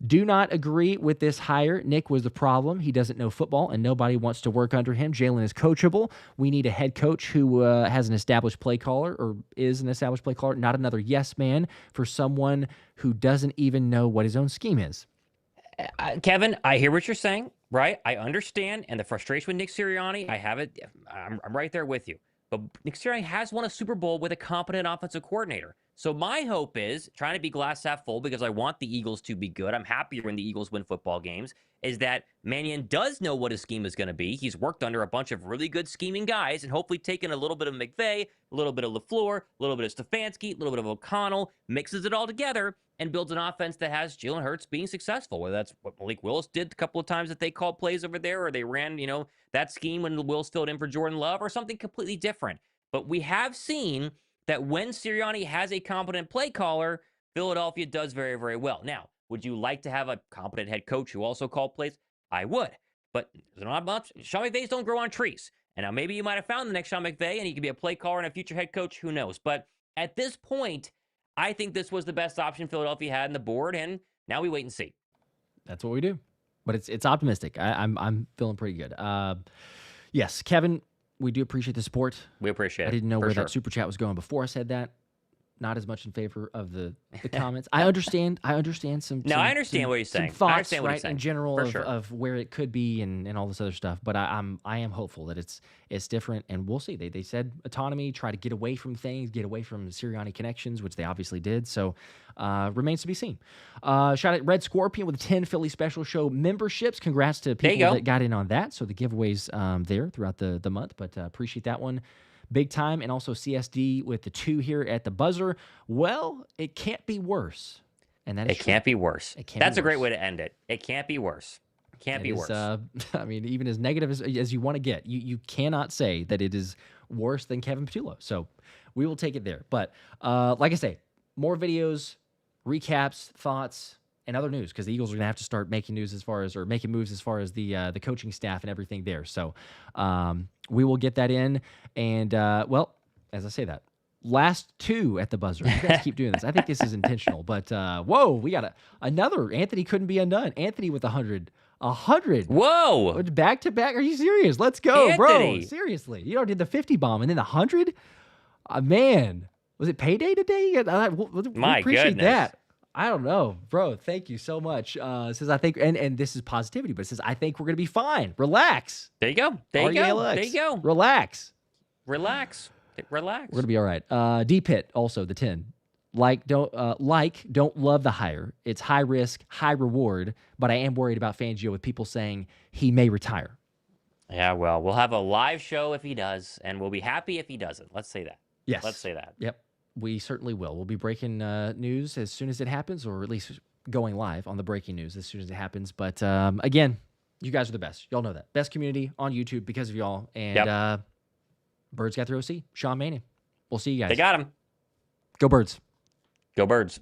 Do not agree with this hire. Nick was the problem. He doesn't know football, and nobody wants to work under him. Jalen is coachable. We need a head coach who has an established play caller or is an established play caller, not another yes man for someone who doesn't even know what his own scheme is. Kevin, I hear what you're saying, right? I understand, and the frustration with Nick Sirianni, I have it. I'm right there with you. But Nick Sirianni has won a Super Bowl with a competent offensive coordinator. So my hope is, trying to be glass half full because I want the Eagles to be good. I'm happier when the Eagles win football games, is that Mannion does know what his scheme is going to be. He's worked under a bunch of really good scheming guys and hopefully taken a little bit of McVay, a little bit of LaFleur, a little bit of Stefanski, a little bit of O'Connell, mixes it all together and builds an offense that has Jalen Hurts being successful, whether that's what Malik Willis did a couple of times that they called plays over there, or they ran, that scheme when Willis filled in for Jordan Love, or something completely different. But we have seen that when Sirianni has a competent play caller, Philadelphia does very, very well. Now, would you like to have a competent head coach who also called plays? I would. But there's not much. Sean McVays don't grow on trees. And now maybe you might have found the next Sean McVay, and he could be a play caller and a future head coach. Who knows? But at this point, I think this was the best option Philadelphia had in the board, and now we wait and see. That's what we do. But it's optimistic. I'm feeling pretty good. Yes, Kevin, we do appreciate the support. We appreciate it. I didn't know where that super chat was going before I said that. Not as much in favor of the comments. I understand some. No, I understand what you're saying. Thoughts, I understand what right, you're saying. in general of where it could be and all this other stuff. But I am hopeful that it's different, and we'll see. They said autonomy, try to get away from things, get away from Sirianni connections, which they obviously did. So remains to be seen. Shout out Red Scorpion with 10 Philly Special Show memberships. Congrats to people that got in on that. So the giveaways there throughout the month, but appreciate that one. Big time, and also CSD with the 2 here at the buzzer. Well, it can't be worse. And that is true. Can't be worse. That's a great way to end it. It can't be worse. Can't be worse. I mean, even as negative as you want to get, you cannot say that it is worse than Kevin Patullo. So we will take it there. But like I say, more videos, recaps, thoughts, and other news, because the Eagles are going to have to start making moves as far as the coaching staff and everything there. So we will get that in. And, well, as I say that, last 2 at the buzzer. You guys keep doing this. I think this is intentional. But, whoa, we got another. Anthony couldn't be undone. Anthony with 100. 100. Whoa. Back-to-back. Are you serious? Let's go, Anthony. bro. Seriously. You did the 50 bomb and then the 100? Man. Was it payday today? My appreciate goodness. that. I don't know, bro. Thank you so much. It says I think, and this is positivity, but it saes I think we're gonna be fine. Relax. There you go. There you go. Relax. We're gonna be all right. D Pitt also the 10. Don't love the hire. It's high risk, high reward, but I am worried about Fangio with people saying he may retire. Yeah, well, we'll have a live show if he does, and we'll be happy if he doesn't. Let's say that. Yes. Let's say that. Yep. We certainly will. We'll be breaking news as soon as it happens, or at least going live on the breaking news as soon as it happens. But again, you guys are the best. Y'all know that. Best community on YouTube because of y'all. And Birds got their OC, Sean Mannion. We'll see you guys. They got him. Go Birds. Go Birds.